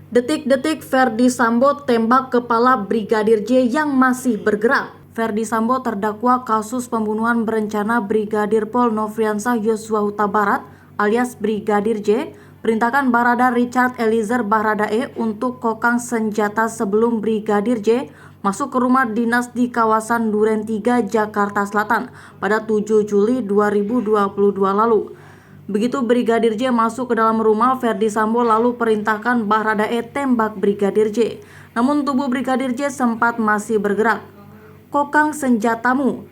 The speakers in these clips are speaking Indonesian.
Detik-detik Verdi Sambo tembak kepala Brigadir J yang masih bergerak. Verdi Sambo terdakwa kasus pembunuhan berencana Brigadir Pol Nofriansah Yosua Huta Barat alias Brigadir J, perintahkan Barada Richard Eliezer Baradae untuk kokang senjata sebelum Brigadir J masuk ke rumah dinas di kawasan Duren 3, Jakarta Selatan pada 7 Juli 2022 lalu. Begitu Brigadir J masuk ke dalam rumah, Verdi Sambo lalu perintahkan Baradae tembak Brigadir J. Namun tubuh Brigadir J sempat masih bergerak. "Kokang senjatamu,"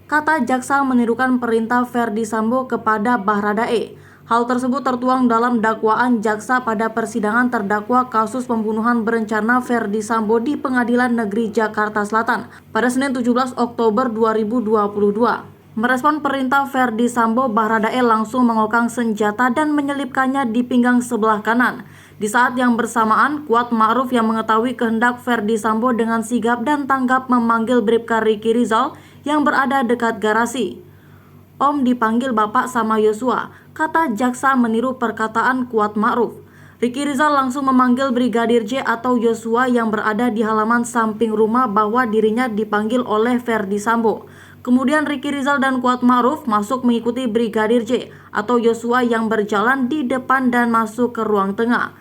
kata jaksa menirukan perintah Verdi Sambo kepada Baradae. Hal tersebut tertuang dalam dakwaan jaksa pada persidangan terdakwa kasus pembunuhan berencana Verdi Sambo di Pengadilan Negeri Jakarta Selatan pada Senin 17 Oktober 2022. Merespon perintah Verdi Sambo, Baradae langsung mengokang senjata dan menyelipkannya di pinggang sebelah kanan. Di saat yang bersamaan, Kuat Ma'ruf yang mengetahui kehendak Verdi Sambo dengan sigap dan tanggap memanggil Bribka Ricky Rizal yang berada dekat garasi. "Om dipanggil Bapak sama Yosua," kata jaksa meniru perkataan Kuat Ma'ruf. Ricky Rizal langsung memanggil Brigadir J atau Yosua yang berada di halaman samping rumah bahwa dirinya dipanggil oleh Verdi Sambo. Kemudian Ricky Rizal dan Kuat Ma'ruf masuk mengikuti Brigadir J atau Yosua yang berjalan di depan dan masuk ke ruang tengah.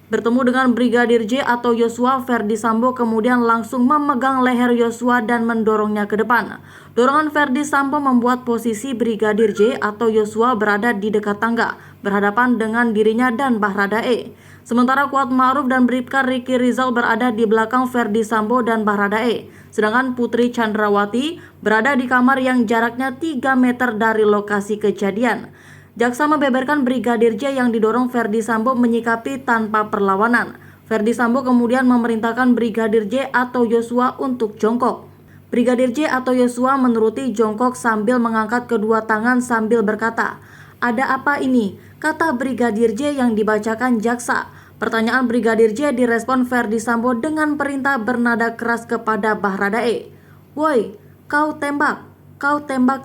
Bertemu dengan Brigadir J atau Yosua, Verdi Sambo kemudian langsung memegang leher Yosua dan mendorongnya ke depan. Dorongan Verdi Sambo membuat posisi Brigadir J atau Yosua berada di dekat tangga, berhadapan dengan dirinya dan Baradae. Sementara Kuat Ma'ruf dan Bribka Ricky Rizal berada di belakang Verdi Sambo dan Baradae. Sedangkan Putri Chandrawati berada di kamar yang jaraknya 3 meter dari lokasi kejadian. Jaksa membeberkan Brigadir J yang didorong Verdi Sambo menyikapi tanpa perlawanan. Verdi Sambo kemudian memerintahkan Brigadir J atau Yosua untuk jongkok. Brigadir J atau Yosua menuruti jongkok sambil mengangkat kedua tangan sambil berkata, "Ada apa ini?" kata Brigadir J yang dibacakan jaksa. Pertanyaan Brigadir J direspon Verdi Sambo dengan perintah bernada keras kepada Baradae. "Woi, kau tembak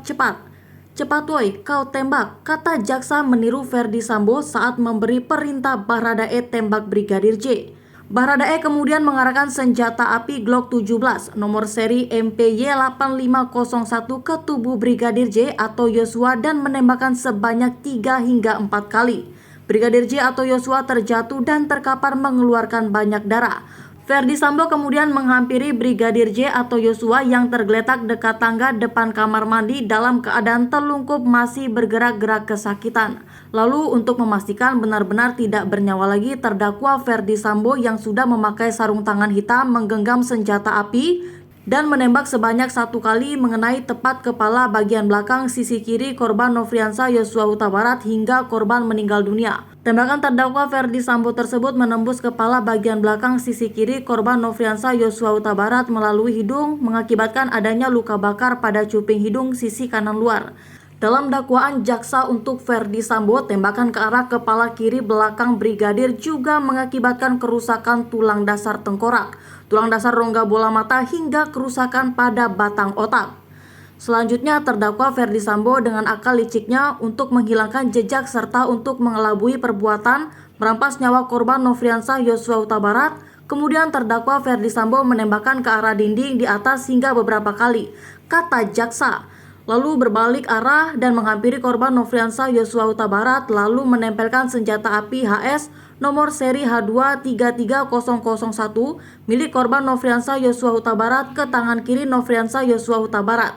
cepat. Cepat woi, kau tembak," kata jaksa meniru Verdi Sambo saat memberi perintah Baradae tembak Brigadir J. Baradae kemudian mengarahkan senjata api Glock 17 nomor seri MPY 8501 ke tubuh Brigadir J atau Yosua dan menembakkan sebanyak 3 hingga 4 kali. Brigadir J atau Yosua terjatuh dan terkapar mengeluarkan banyak darah. Verdi Sambo kemudian menghampiri Brigadir J atau Yosua yang tergeletak dekat tangga depan kamar mandi dalam keadaan terlungkup masih bergerak-gerak kesakitan. Lalu untuk memastikan benar-benar tidak bernyawa lagi, terdakwa Verdi Sambo yang sudah memakai sarung tangan hitam menggenggam senjata api dan menembak sebanyak 1 kali mengenai tepat kepala bagian belakang sisi kiri korban Nofriansah Yosua Huta Barat hingga korban meninggal dunia. Tembakan terdakwa Verdi Sambo tersebut menembus kepala bagian belakang sisi kiri korban Nofriansah Yosua Huta Barat melalui hidung, mengakibatkan adanya luka bakar pada cuping hidung sisi kanan luar. Dalam dakwaan jaksa untuk Verdi Sambo, tembakan ke arah kepala kiri belakang Brigadir juga mengakibatkan kerusakan tulang dasar tengkorak, tulang dasar rongga bola mata hingga kerusakan pada batang otak. Selanjutnya, terdakwa Verdi Sambo dengan akal liciknya untuk menghilangkan jejak serta untuk mengelabui perbuatan merampas nyawa korban Nofriansah Yosua Huta Barat. Kemudian terdakwa Verdi Sambo menembakkan ke arah dinding di atas hingga beberapa kali, kata jaksa. Lalu berbalik arah dan menghampiri korban Nofriansah Yosua Huta Barat lalu menempelkan senjata api HS nomor seri H2 33001 milik korban Nofriansah Yosua Huta Barat ke tangan kiri Nofriansah Yosua Huta Barat.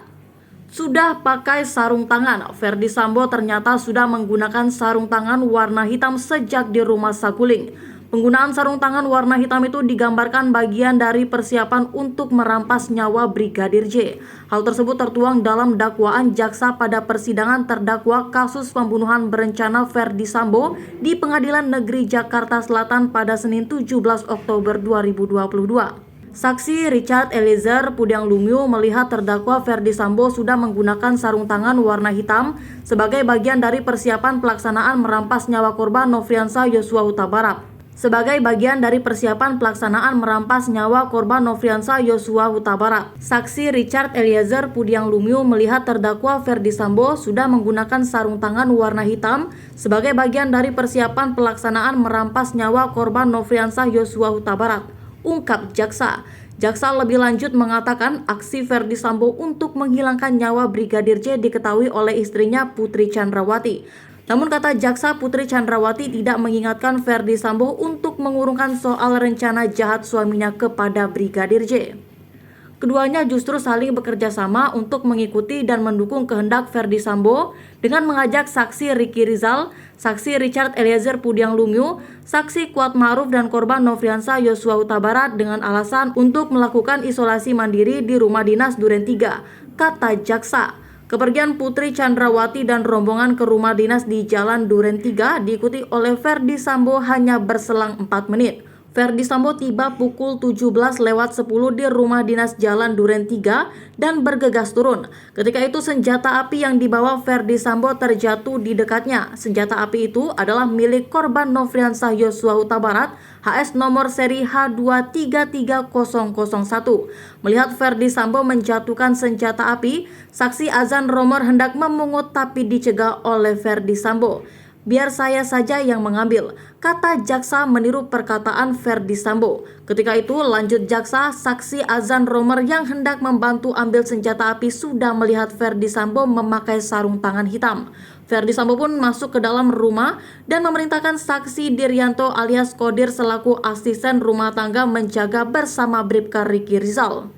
Sudah pakai sarung tangan, Verdi Sambo ternyata sudah menggunakan sarung tangan warna hitam sejak di rumah saguling. Penggunaan sarung tangan warna hitam itu digambarkan bagian dari persiapan untuk merampas nyawa Brigadir J. Hal tersebut tertuang dalam dakwaan jaksa pada persidangan terdakwa kasus pembunuhan berencana Verdi Sambo di Pengadilan Negeri Jakarta Selatan pada Senin 17 Oktober 2022. Saksi Richard Eliezer Pudiang Lumiu melihat terdakwa Verdi Sambo sudah menggunakan sarung tangan warna hitam sebagai bagian dari persiapan pelaksanaan merampas nyawa korban Nofriansah Yosua Huta Barat. sebagai bagian dari persiapan pelaksanaan merampas nyawa korban Nofriansah Yosua Huta Barat. Saksi Richard Eliezer Pudiang Lumiu melihat terdakwa Ferdy Sambo sudah menggunakan sarung tangan warna hitam sebagai bagian dari persiapan pelaksanaan merampas nyawa korban Nofriansah Yosua Huta Barat, ungkap jaksa. Jaksa lebih lanjut mengatakan aksi Ferdy Sambo untuk menghilangkan nyawa Brigadir J diketahui oleh istrinya Putri Chandrawati. Namun kata jaksa, Putri Chandrawati tidak mengingatkan Ferdy Sambo untuk mengurungkan soal rencana jahat suaminya kepada Brigadir J. Keduanya justru saling bekerja sama untuk mengikuti dan mendukung kehendak Ferdy Sambo dengan mengajak saksi Ricky Rizal, saksi Richard Eliezer Pudiang Lumiu, saksi Kuat Ma'ruf dan korban Nofriansah Yosua Huta Barat dengan alasan untuk melakukan isolasi mandiri di rumah dinas Duren 3, kata jaksa. Kepergian Putri Chandrawati dan rombongan ke rumah dinas di Jalan Duren 3 diikuti oleh Ferdy Sambo hanya berselang 4 menit. Ferdy Sambo tiba pukul 17:10 di rumah dinas Jalan Duren 3 dan bergegas turun. Ketika itu senjata api yang dibawa Ferdy Sambo terjatuh di dekatnya. Senjata api itu adalah milik korban Nofriansah Yosua Huta Barat, HS nomor seri H233001. Melihat Ferdy Sambo menjatuhkan senjata api, saksi Azan Romer hendak memungut tapi dicegah oleh Ferdy Sambo. Biar saya saja yang mengambil, kata jaksa meniru perkataan Ferdy Sambo. Ketika itu lanjut jaksa, saksi Azan Romer yang hendak membantu ambil senjata api sudah melihat Ferdy Sambo memakai sarung tangan hitam. Ferdy Sambo pun masuk ke dalam rumah dan memerintahkan saksi Diryanto alias Kodir selaku asisten rumah tangga menjaga bersama Bribka Ricky Rizal.